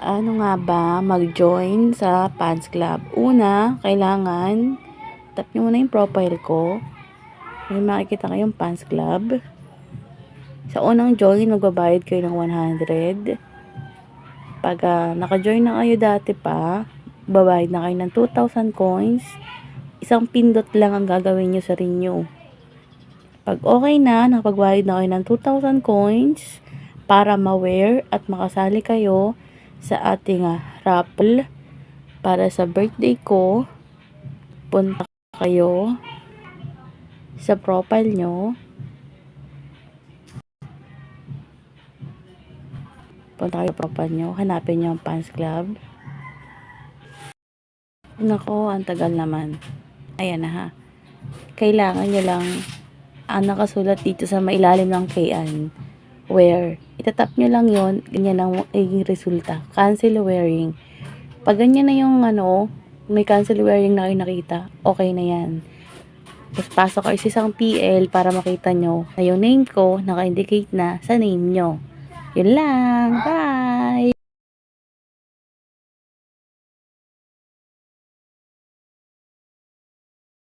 Paano nga ba mag-join sa fans club? Una, kailangan tap nyo muna yung profile ko. May makikita kayong fans club. Sa unang join, magbabayad kayo ng 100. Pag naka-join na kayo dati pa, babayad na kayo ng 2,000 coins. Isang pindot lang ang gagawin nyo sa renew. Pag okay na, nakapagbayad na kayo ng 2,000 coins para ma-wear at makasali kayo sa ating raffle para sa birthday ko. Punta kayo sa profile nyo. Punta kayo sa profile nyo. Hanapin nyo ang fans club. Nako, ang tagal naman. Ayan na ha. Kailangan nyo lang ang nakasulat dito sa mailalim ng KN. Wear. Itatap nyo lang yon, ganyan ang magiging resulta. Cancel wearing. Pag ganyan na yung may cancel wearing na kayo nakita, okay na yan. Tapos pasok kayo sa isang PL para makita nyo na yung name ko naka-indicate na sa name nyo. Yun lang. Bye!